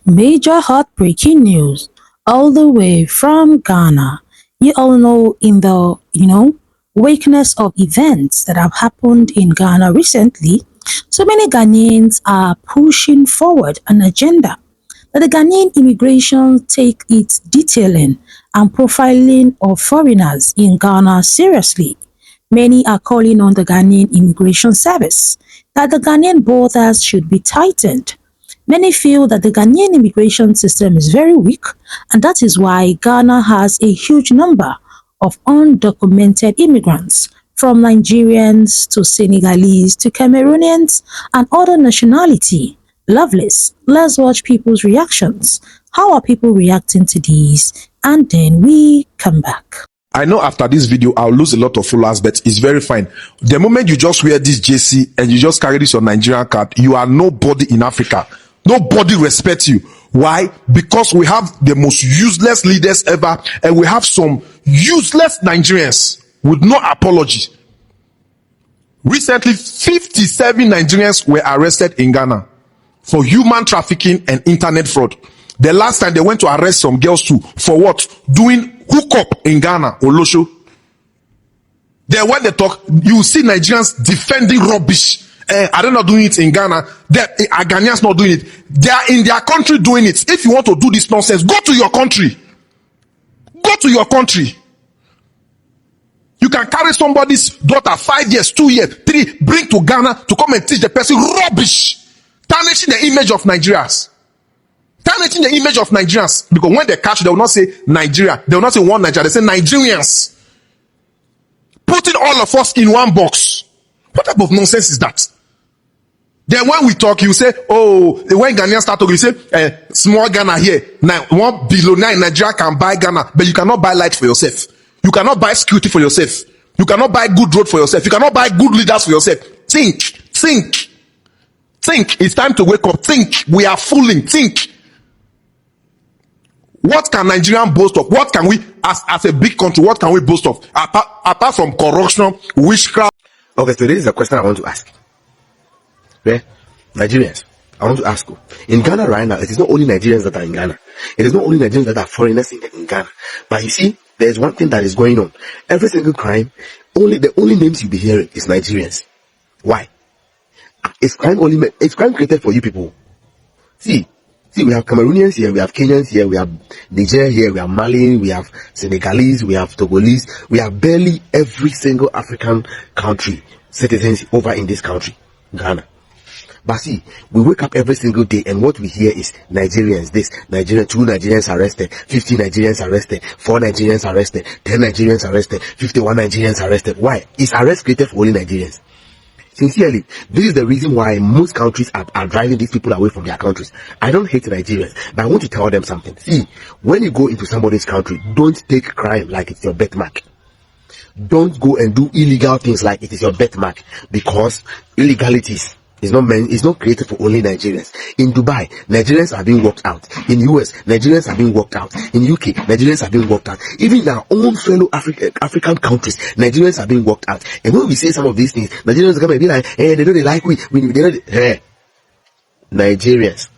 Major heartbreaking news all the way from Ghana. You all know in the, wakeness of events that have happened in Ghana recently, so many Ghanaians are pushing forward an agenda that the Ghanaian immigration take its detailing and profiling of foreigners in Ghana seriously. Many are calling on the Ghanaian Immigration Service that the Ghanaian borders should be tightened. Many feel that the Ghanaian immigration system is very weak, and that is why Ghana has a huge number of undocumented immigrants, from Nigerians to Senegalese to Cameroonians and other nationality. Loveless, let's watch people's reactions. How are people reacting to these? And then we come back. I know after this video, I'll lose a lot of followers, but it's very fine. The moment you just wear this JC and you just carry this your Nigerian card, you are nobody in Africa. Nobody respects you. Why? Because we have the most useless leaders ever, and we have some useless Nigerians with no apology. Recently, 57 Nigerians were arrested in Ghana for human trafficking and internet fraud. The last time they went to arrest some girls too, for what? Doing hookup in Ghana, Olosho. Then when they talk, you see Nigerians defending rubbish. Are they not doing it in Ghana? Are Ghanaians not doing it? They are in their country doing it. If you want to do this nonsense, go to your country. Go to your country. You can carry somebody's daughter 5 years, 2 years, 3, bring to Ghana to come and teach the person rubbish, tarnishing the image of Nigerians. Tarnishing the image of Nigerians. Because when they catch, they will not say Nigeria. They will not say one Nigeria. They say Nigerians. Putting all of us in one box. What type of nonsense is that? Then when we talk, you say, oh, when Ghanaians start talking, you say, small Ghana here. Now, 1 billionaire in Nigeria can buy Ghana, but you cannot buy light for yourself. You cannot buy security for yourself. You cannot buy good road for yourself. You cannot buy good leaders for yourself. Think. It's time to wake up. Think. We are fooling. Think. What can Nigerian boast of? What can we, as a big country, what can we boast of? Apart from corruption, witchcraft. Okay, so this is a question I want to ask. Okay? Nigerians, I want to ask you. In Ghana right now, it is not only Nigerians that are in Ghana. It is not only Nigerians that are foreigners in Ghana. But you see, there's one thing that is going on. Every single crime, the only names you'll be hearing is Nigerians. Why? It's crime created for you people. See, we have Cameroonians here, we have Kenyans here, we have Niger here, we have Mali, we have Senegalese, we have Togolese, we have barely every single African country citizens over in this country, Ghana. But see, we wake up every single day and what we hear is Nigerians, 2 Nigerians arrested, 50 Nigerians arrested, 4 Nigerians arrested, 10 Nigerians arrested, 51 Nigerians arrested. Why? Is arrest created for only Nigerians? Sincerely, this is the reason why most countries are driving these people away from their countries. I don't hate Nigerians, but I want to tell them something. See, when you go into somebody's country, don't take crime like it's your birthmark. Don't go and do illegal things like it is your birthmark, because illegalities is not created for only Nigerians. In Dubai, Nigerians are being worked out. In US, Nigerians are being worked out. In UK, Nigerians are being worked out. Even in our own fellow African countries, Nigerians are being worked out. And when we say some of these things, Nigerians come and be like, hey, they know they like hey. Nigerians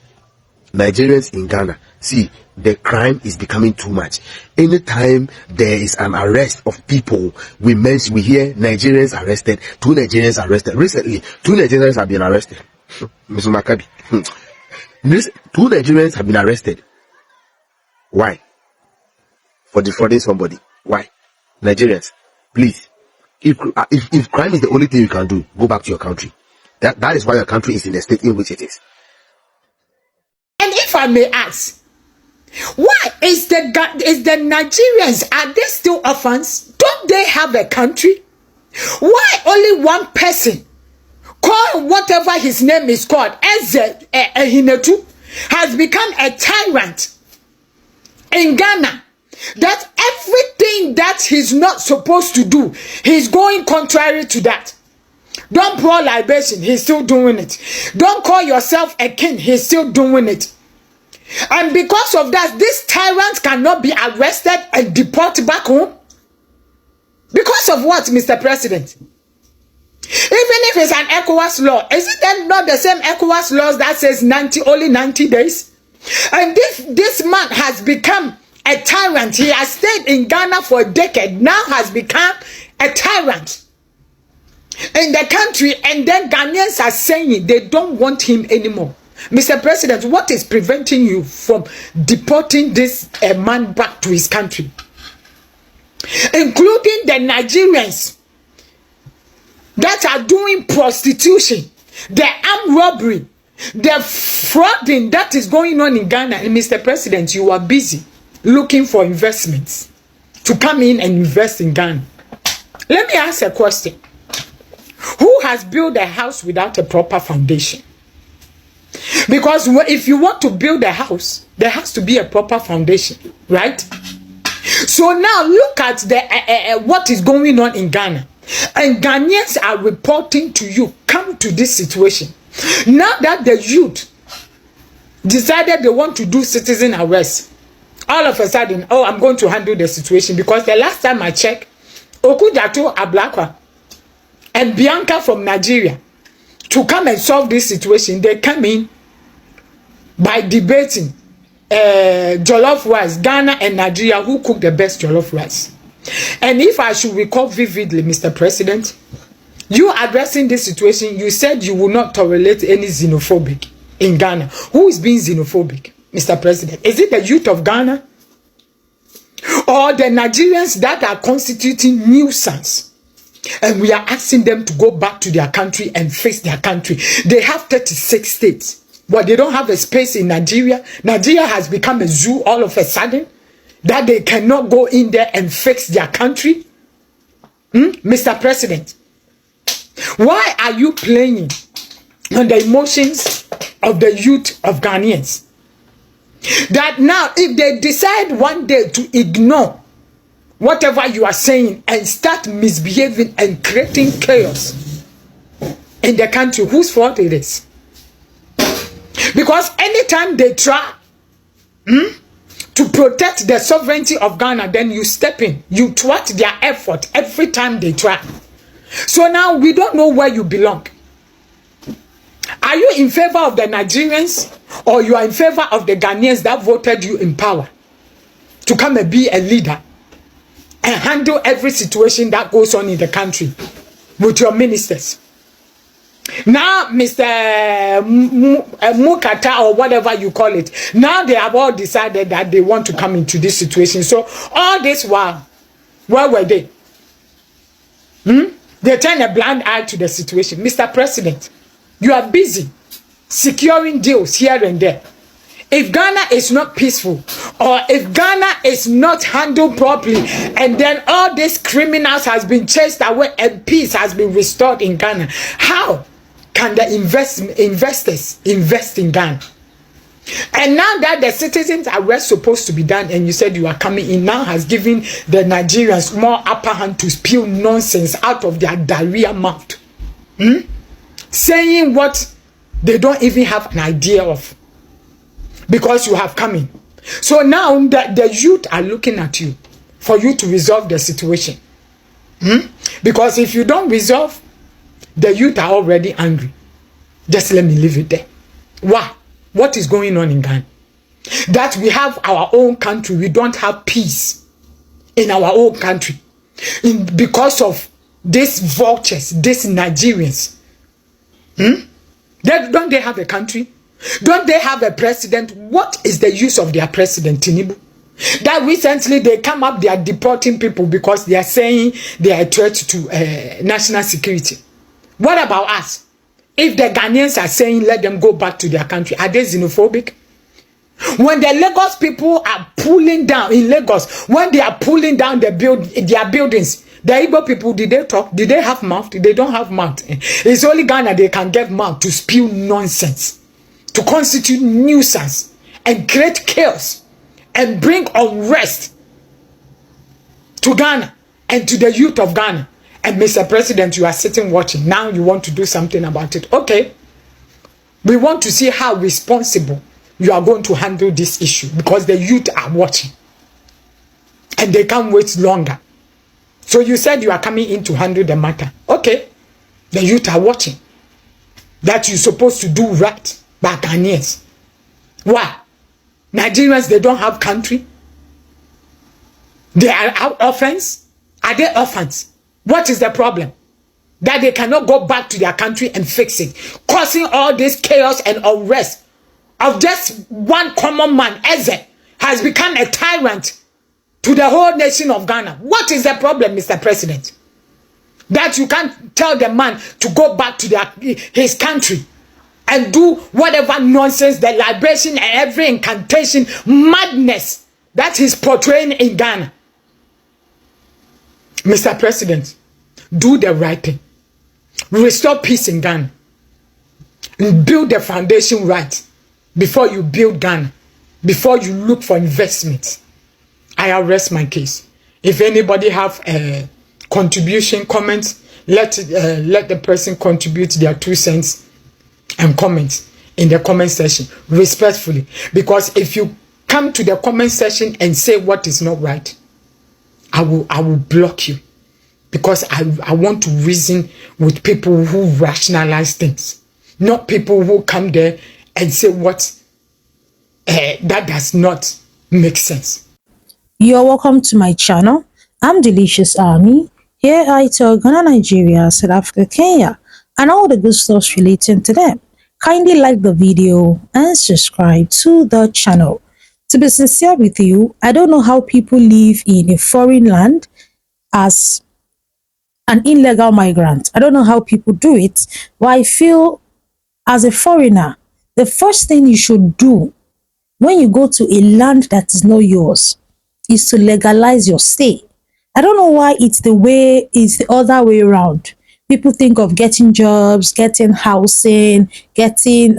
in Ghana, see, the crime is becoming too much. Anytime there is an arrest of people, we hear Nigerians arrested, 2 Nigerians arrested. Recently, 2 Nigerians have been arrested. Mr. Makabi. 2 Nigerians have been arrested. Why? For defrauding somebody. Why? Nigerians, please. If crime is the only thing you can do, go back to your country. That is why your country is in the state in which it is. And if I may ask, why is the Nigerians, are they still orphans? Don't they have a country? Why only one person, call whatever his name is called, Eze Hinetu, has become a tyrant in Ghana, that everything that he's not supposed to do, he's going contrary to that? Don't pour libation, he's still doing it. Don't call yourself a king, he's still doing it. And because of that, this tyrant cannot be arrested and deported back home. Because of what, Mr. President? Even if it's an ECOWAS law, is it then not the same ECOWAS laws that says only 90 days? And this man has become a tyrant. He has stayed in Ghana for a decade, now has become a tyrant in the country, and then Ghanaians are saying they don't want him anymore. Mr. President, what is preventing you from deporting this man back to his country? Including the Nigerians that are doing prostitution, the armed robbery, the frauding that is going on in Ghana. And Mr. President, you are busy looking for investments to come in and invest in Ghana. Let me ask a question. Who has built a house without a proper foundation? Because if you want to build a house, there has to be a proper foundation, right? So now look at the what is going on in Ghana. And Ghanaians are reporting to you, come to this situation. Now that the youth decided they want to do citizen arrest, all of a sudden, oh, I'm going to handle the situation. Because the last time I checked, Okudato Ablakwa and Bianca from Nigeria, to come and solve this situation, they come in by debating jollof rice, Ghana and Nigeria, who cook the best jollof rice. And if I should recall vividly, Mr. President, you addressing this situation, you said you will not tolerate any xenophobic in Ghana. Who is being xenophobic, Mr. President? Is it the youth of Ghana? Or the Nigerians that are constituting nuisance? And we are asking them to go back to their country and face their country. They have 36 states. But they don't have a space in Nigeria. Nigeria has become a zoo all of a sudden, that they cannot go in there and fix their country. Mr. President, why are you playing on the emotions of the youth of Ghanaians? That now, if they decide one day to ignore whatever you are saying and start misbehaving and creating chaos in the country, whose fault it is? Because anytime they try to protect the sovereignty of Ghana, then you step in, you thwart their effort every time they try. So now we don't know where you belong. Are you in favor of the Nigerians, or you are in favor of the Ghanaians that voted you in power to come and be a leader and handle every situation that goes on in the country with your ministers? Now, Mr. Mukata, or whatever you call it, now they have all decided that they want to come into this situation. So all this while, where were they? They turn a blind eye to the situation. Mr. President, you are busy securing deals here and there. If Ghana is not peaceful, or if Ghana is not handled properly, and then all these criminals has been chased away and peace has been restored in Ghana, how can the investors invest in Ghana? And now that the citizens arrest supposed to be done, and you said you are coming in, now has given the Nigerians more upper hand to spew nonsense out of their diarrhea mouth, saying what they don't even have an idea of, because you have come in. So now that the youth are looking at you for you to resolve the situation, because if you don't resolve, the youth are already angry. Just let me leave it there. Why? What is going on in Ghana? That we have our own country, we don't have peace in our own country because of these vultures, these Nigerians. Don't they have a country? Don't they have a president? What is the use of their president, Tinubu? That recently they come up, they are deporting people because they are saying they are a threat to national security. What about us? If the Ghanaians are saying let them go back to their country, are they xenophobic? When the Lagos people are pulling down in Lagos, when they are pulling down their buildings, the Igbo people, did they talk? Did they have mouth? They don't have mouth. It's only Ghana they can get mouth to spew nonsense, to constitute nuisance and create chaos and bring unrest to Ghana and to the youth of Ghana. And Mr. President, you are sitting watching. Now you want to do something about it. Okay. We want to see how responsible you are going to handle this issue, because the youth are watching and they can't wait longer. So you said you are coming in to handle the matter. Okay. The youth are watching. That you're supposed to do right by Ghanaians. Why? Nigerians, they don't have country. They are orphans. Are they orphans? What is the problem? That they cannot go back to their country and fix it, causing all this chaos and unrest of just one common man. Eze has become a tyrant to the whole nation of Ghana. What is the problem, Mr. President? That you can't tell the man to go back to his country and do whatever nonsense, the liberation and every incantation, madness that he's portraying in Ghana. Mr. President, do the right thing. Restore peace in Ghana. And build the foundation right before you build Ghana. Before you look for investments. I arrest my case. If anybody have a contribution, comments, let the person contribute their 2 cents and comments in the comment section respectfully. Because if you come to the comment section and say what is not right, I will block you. Because I want to reason with people who rationalize things, not people who come there and say what that does not make sense. You're welcome to my channel. I'm Delicious Army. Here I tell Ghana, Nigeria, South Africa, Kenya, and all the good stuff relating to them. Kindly like the video and subscribe to the channel. To be sincere with you, I don't know how people live in a foreign land as an illegal migrant. I don't know how people do it, but I feel as a foreigner, the first thing you should do when you go to a land that is not yours is to legalize your stay. I don't know why it's the other way around. People think of getting jobs, getting housing, getting,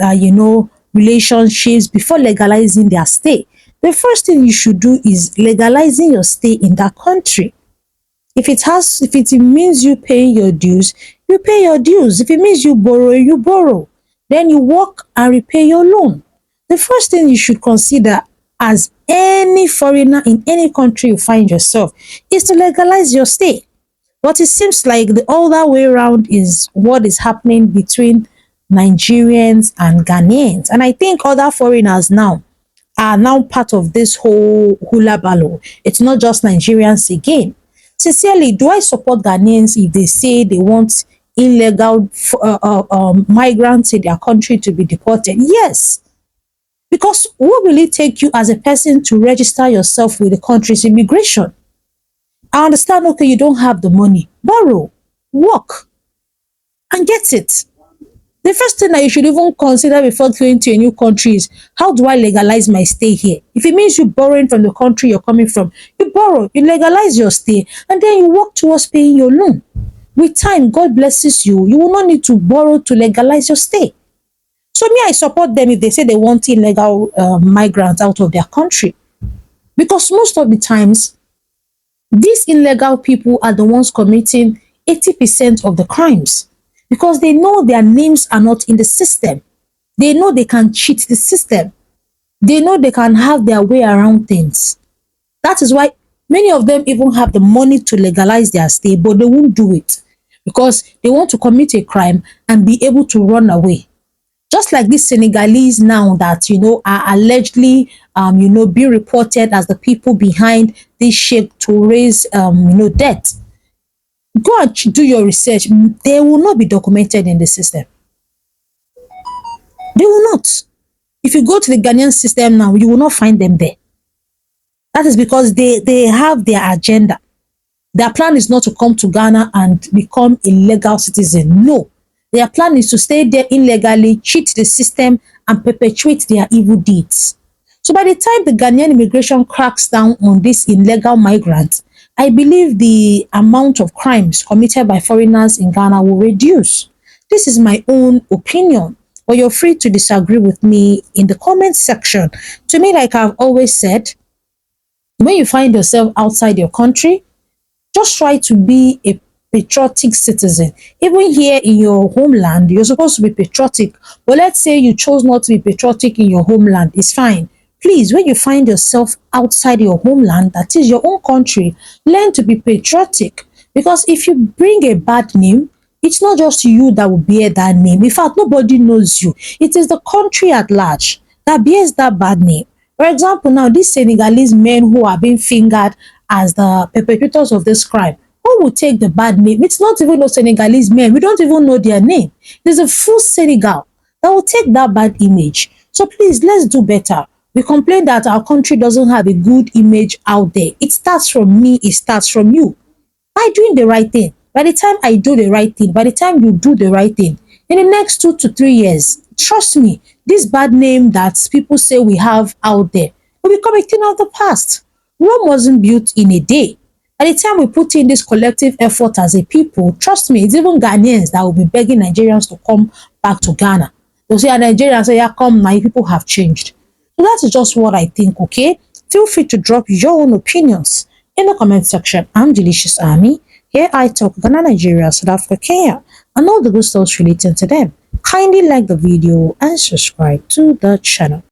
relationships before legalizing their stay. The first thing you should do is legalizing your stay in that country. If it means you paying your dues, you pay your dues. If it means you borrow. Then you work and repay your loan. The first thing you should consider as any foreigner in any country you find yourself is to legalize your stay. But it seems like the other way around is what is happening between Nigerians and Ghanaians. And I think other foreigners now are now part of this whole hula baloo. It's not just Nigerians again. Sincerely, do I support Ghanaians if they say they want illegal migrants in their country to be deported? Yes. Because what will it take you as a person to register yourself with the country's immigration? I understand, okay, you don't have the money. Borrow, work, and get it. The first thing that you should even consider before going to a new country is, how do I legalize my stay here? If it means you borrowing from the country you're coming from, you borrow, you legalize your stay, and then you work towards paying your loan. With time, God blesses you. You will not need to borrow to legalize your stay. So me, I support them if they say they want illegal migrants out of their country. Because most of the times, these illegal people are the ones committing 80% of the crimes. Because they know their names are not in the system. They know they can cheat the system. They know they can have their way around things. That is why many of them even have the money to legalize their stay, but they won't do it. Because they want to commit a crime and be able to run away. Just like these Senegalese now that, are allegedly, being reported as the people behind this ship to raise, debt. Go and do your research. They will not be documented in the system. They will not. If you go to the Ghanaian system now, you will not find them there. That is because they have their agenda. Their plan is not to come to Ghana and become a legal citizen. No. Their plan is to stay there illegally, cheat the system, and perpetuate their evil deeds. So by the time the Ghanaian immigration cracks down on these illegal migrants, I believe the amount of crimes committed by foreigners in Ghana will reduce. This is my own opinion, but you're free to disagree with me in the comment section. To me, like I've always said, when you find yourself outside your country, just try to be a patriotic citizen. Even here in your homeland, you're supposed to be patriotic. But let's say you chose not to be patriotic in your homeland, it's fine. Please, when you find yourself outside your homeland, that is your own country, learn to be patriotic. Because if you bring a bad name, it's not just you that will bear that name. In fact, nobody knows you. It is the country at large that bears that bad name. For example, now these Senegalese men who are being fingered as the perpetrators of this crime, who will take the bad name? It's not even those Senegalese men. We don't even know their name. There's a full Senegal that will take that bad image. So please, let's do better. We complain that our country doesn't have a good image out there. It starts from me, it starts from you. By doing the right thing, by the time I do the right thing, by the time you do the right thing, in the next 2 to 3 years, trust me, this bad name that people say we have out there will become a thing of the past. Rome wasn't built in a day. By the time we put in this collective effort as a people, trust me, it's even Ghanaians that will be begging Nigerians to come back to Ghana. They'll say, Nigerians say, yeah, come, my people have changed. So that's just what I think, okay? Feel free to drop your own opinions in the comment section. I'm Delicious Army. Here I talk Ghana, Nigeria, South Africa, Kenya, and all the good stuff relating to them. Kindly like the video and subscribe to the channel.